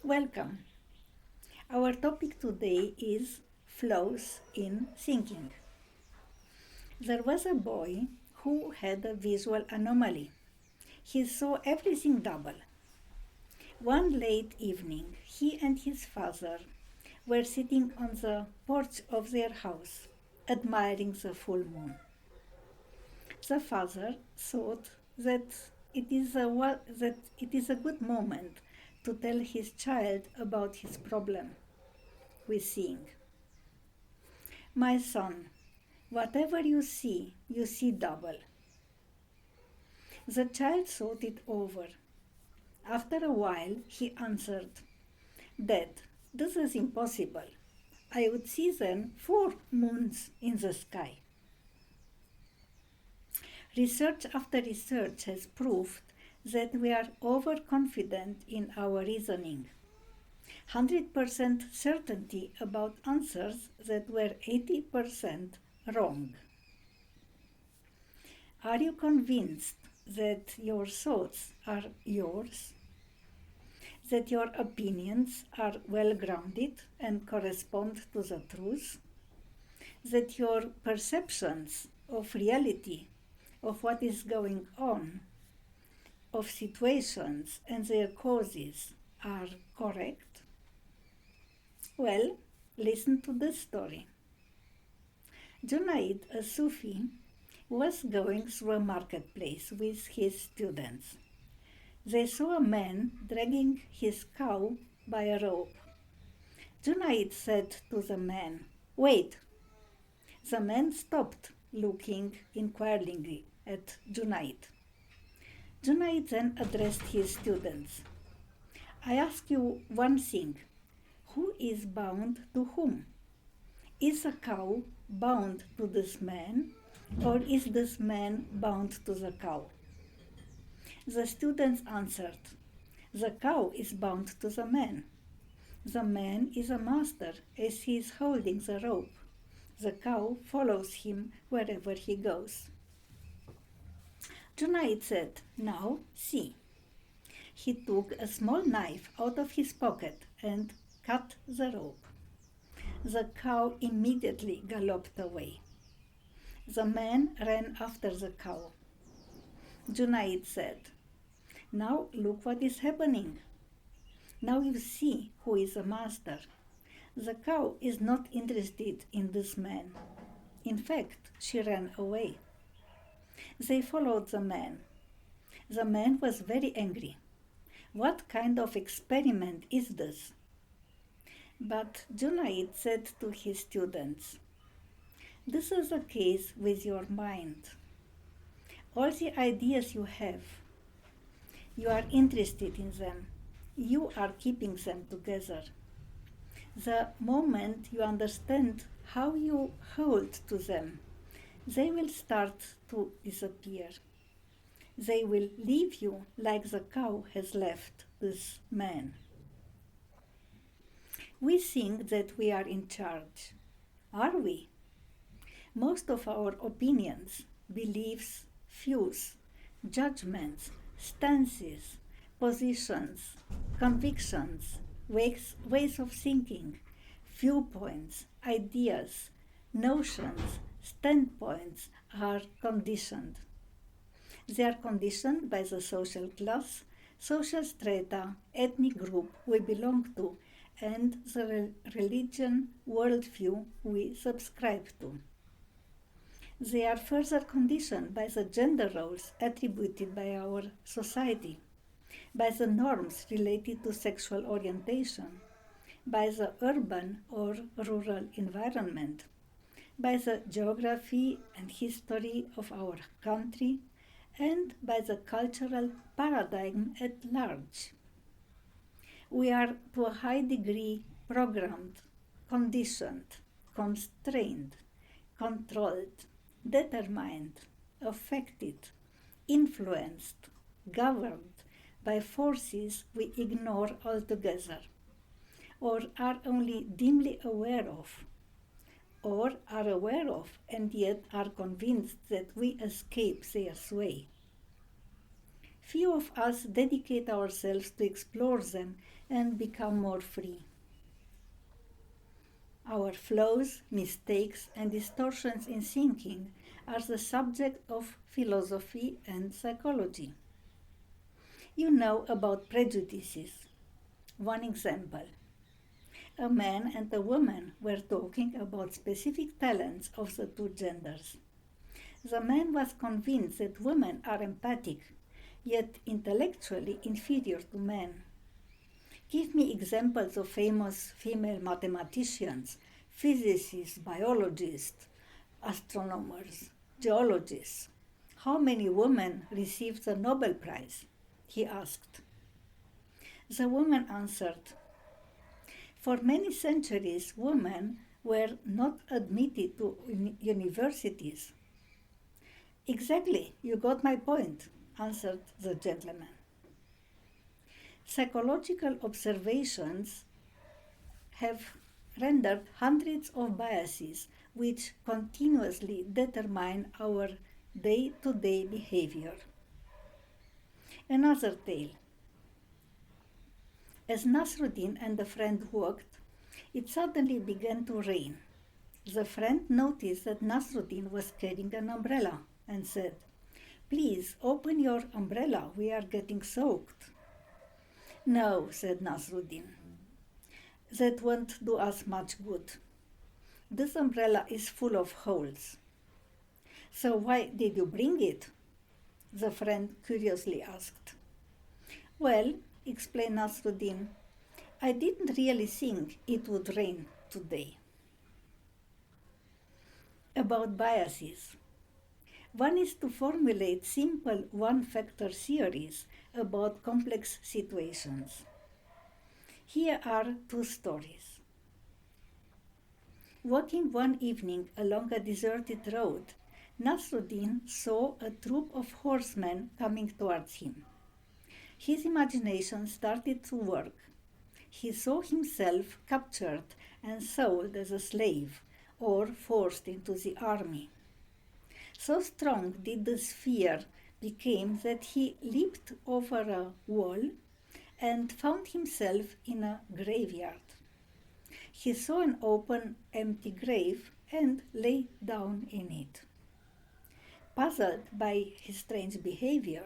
Welcome. Our topic today is flaws in thinking. There was a boy who had a visual anomaly. He saw everything double. One late evening, he and his father were sitting on the porch of their house, admiring the full moon. The father thought that it is a good moment to tell his child about his problem with seeing. My son, whatever you see double. The child thought it over. After a while, he answered, Dad, this is impossible. I would see then 4 moons in the sky. Research after research has proved that we are overconfident in our reasoning. 100% certainty about answers that were 80% wrong. Are you convinced that your thoughts are yours? That your opinions are well grounded and correspond to the truth? That your perceptions of reality, of what is going on, of situations and their causes are correct? Well, listen to this story. Junaid, a Sufi, was going through a marketplace with his students. They saw a man dragging his cow by a rope. Junaid said to the man, Wait! The man stopped, looking inquiringly at Junaid. Junaid then addressed his students. I ask you one thing. Who is bound to whom? Is a cow bound to this man, or is this man bound to the cow? The students answered, The cow is bound to the man. The man is a master as he is holding the rope. The cow follows him wherever he goes. Junaid said, Now see. He took a small knife out of his pocket and cut the rope. The cow immediately galloped away. The man ran after the cow. Junaid said, Now look what is happening. Now you see who is the master. The cow is not interested in this man. In fact, she ran away. They followed the man. The man was very angry. What kind of experiment is this? But Junaid said to his students, This is a case with your mind. All the ideas you have, you are interested in them. You are keeping them together. The moment you understand how you hold to them, they will start to disappear. They will leave you like the cow has left this man. We think that we are in charge. Are we? Most of our opinions, beliefs, views, judgments, stances, positions, convictions, ways of thinking, viewpoints, ideas, notions, standpoints are conditioned. They are conditioned by the social class, social strata, ethnic group we belong to, and the religion worldview we subscribe to. They are further conditioned by the gender roles attributed by our society, by the norms related to sexual orientation, by the urban or rural environment, by the geography and history of our country, and by the cultural paradigm at large. We are to a high degree programmed, conditioned, constrained, controlled, determined, affected, influenced, governed by forces we ignore altogether, or are only dimly aware of, or are aware of and yet are convinced that we escape their sway. few of us dedicate ourselves to explore them and become more free. Our flaws, mistakes, and distortions in thinking are the subject of philosophy and psychology. You know about prejudices. One example. A man and a woman were talking about specific talents of the two genders. The man was convinced that women are empathic, yet intellectually inferior to men. Give me examples of famous female mathematicians, physicists, biologists, astronomers, geologists. How many women received the Nobel Prize? He asked. The woman answered, for many centuries, women were not admitted to universities. Exactly, you got my point, answered the gentleman. Psychological observations have rendered hundreds of biases which continuously determine our day-to-day behavior. Another tale. As Nasruddin and a friend walked, it suddenly began to rain. The friend noticed that Nasruddin was carrying an umbrella and said, please open your umbrella, we are getting soaked. No, said Nasruddin, that won't do us much good. This umbrella is full of holes. So why did you bring it? The friend curiously asked. Well, explained Nasruddin, I didn't really think it would rain today. About biases. One is to formulate simple one-factor theories about complex situations. Here are two stories. Walking one evening along a deserted road, Nasruddin saw a troop of horsemen coming towards him. His imagination started to work. He saw himself captured and sold as a slave or forced into the army. So strong did this fear become that he leaped over a wall and found himself in a graveyard. He saw an open, empty grave and lay down in it. Puzzled by his strange behavior,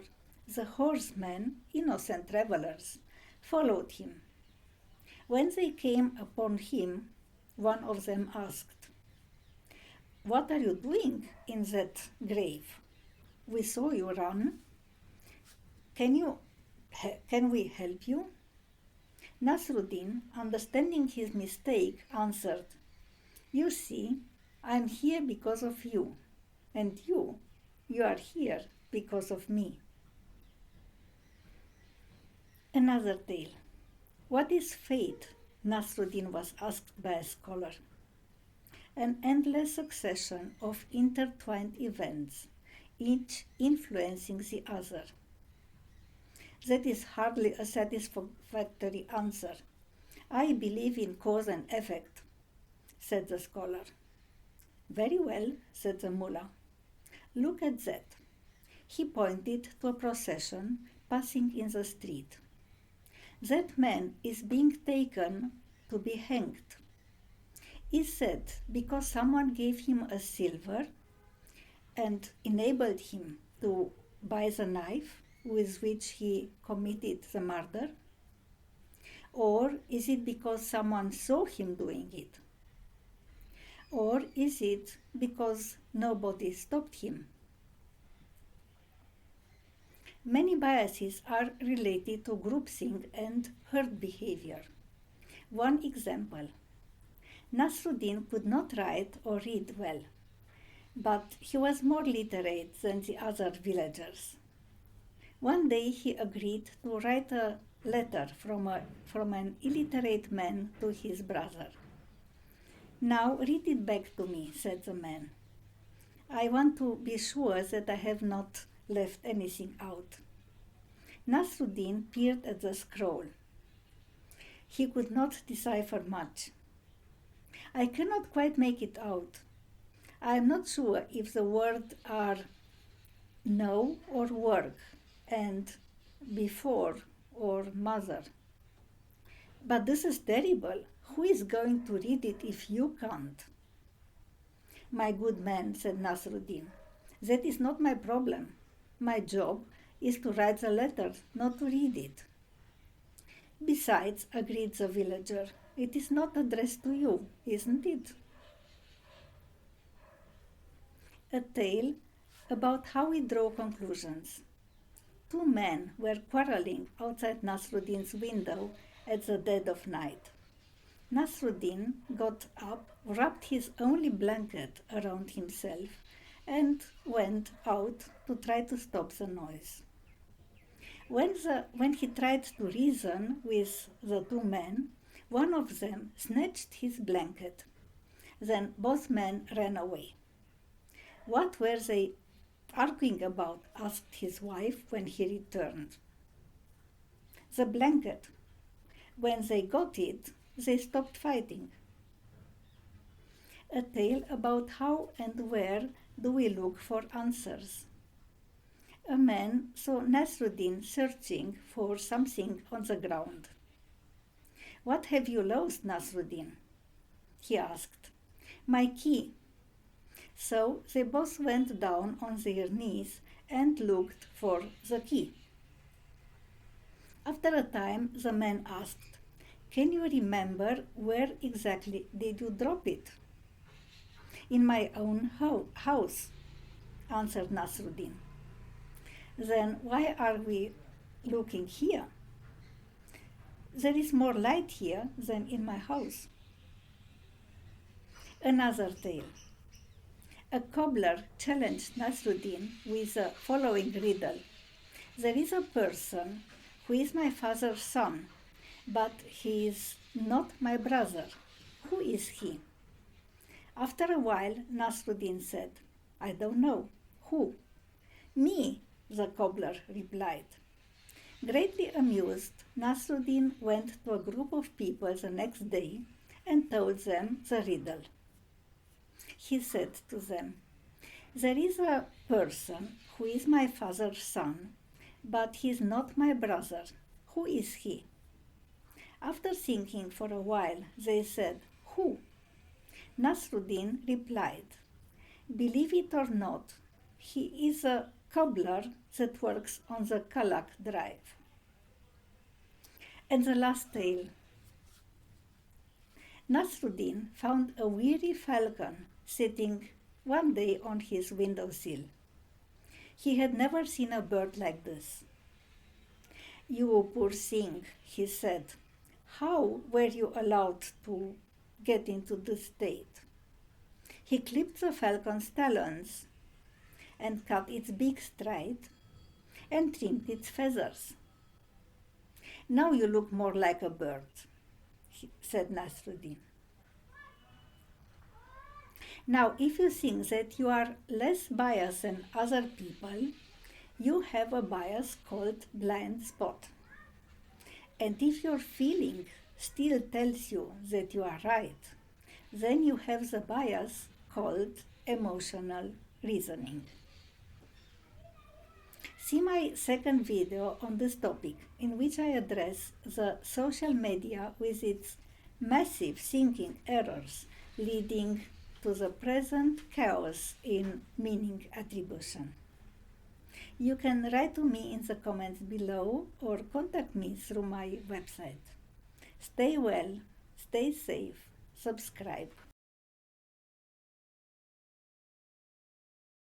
the horsemen, innocent travelers, followed him. When they came upon him, one of them asked, what are you doing in that grave? We saw you run. Can we help you? Nasruddin, understanding his mistake, answered, you see, I am here because of you, and you are here because of me. Another tale. What is fate? Nasruddin was asked by a scholar. An endless succession of intertwined events, each influencing the other. That is hardly a satisfactory answer. I believe in cause and effect, said the scholar. Very well, said the mullah. Look at that. He pointed to a procession passing in the street. That man is being taken to be hanged. Is that because someone gave him a silver and enabled him to buy the knife with which he committed the murder? Or is it because someone saw him doing it? Or is it because nobody stopped him? Many biases are related to groupthink and herd behavior. One example. Nasruddin could not write or read well, but he was more literate than the other villagers. One day he agreed to write a letter from an illiterate man to his brother. Now read it back to me, said the man. I want to be sure that I have not left anything out. Nasruddin peered at the scroll. He could not decipher much. I cannot quite make it out. I am not sure if the words are know or work and before or mother. But this is terrible. Who is going to read it if you can't? My good man, said Nasruddin, that is not my problem. My job is to write the letter, not to read it. Besides, agreed the villager, it is not addressed to you, isn't it? A tale about how we draw conclusions. Two men were quarreling outside Nasruddin's window at the dead of night. Nasruddin got up, wrapped his only blanket around himself, and went out to try to stop the noise. When he tried to reason with the two men, one of them snatched his blanket. Then both men ran away. What were they arguing about? Asked his wife when he returned. The blanket. When they got it, they stopped fighting. A tale about how and where do we look for answers. A man saw Nasruddin searching for something on the ground. What have you lost, Nasruddin? He asked. My key. So they both went down on their knees and looked for the key. After a time, the man asked, Can you remember where exactly did you drop it? In my own house, answered Nasruddin. Then why are we looking here? There is more light here than in my house. Another tale. A cobbler challenged Nasruddin with the following riddle. There is a person who is my father's son, but he is not my brother. Who is he? After a while, Nasruddin said, I don't know. Who? Me, the cobbler replied. Greatly amused, Nasruddin went to a group of people the next day and told them the riddle. He said to them, There is a person who is my father's son, but he is not my brother. Who is he? After thinking for a while, they said, Who? Nasruddin replied, Believe it or not, he is a cobbler that works on the Kalak drive. And the last tale. Nasruddin found a weary falcon sitting one day on his windowsill. He had never seen a bird like this. You poor thing, he said, how were you allowed to get into this state? He clipped the falcon's talons and cut its beak straight and trimmed its feathers. Now you look more like a bird, said Nasruddin. Now, if you think that you are less biased than other people, you have a bias called blind spot. And if your feeling still tells you that you are right, then you have the bias called emotional reasoning. See my second video on this topic, in which I address the social media with its massive thinking errors leading to the present chaos in meaning attribution. You can write to me in the comments below or contact me through my website. Stay well, stay safe, subscribe.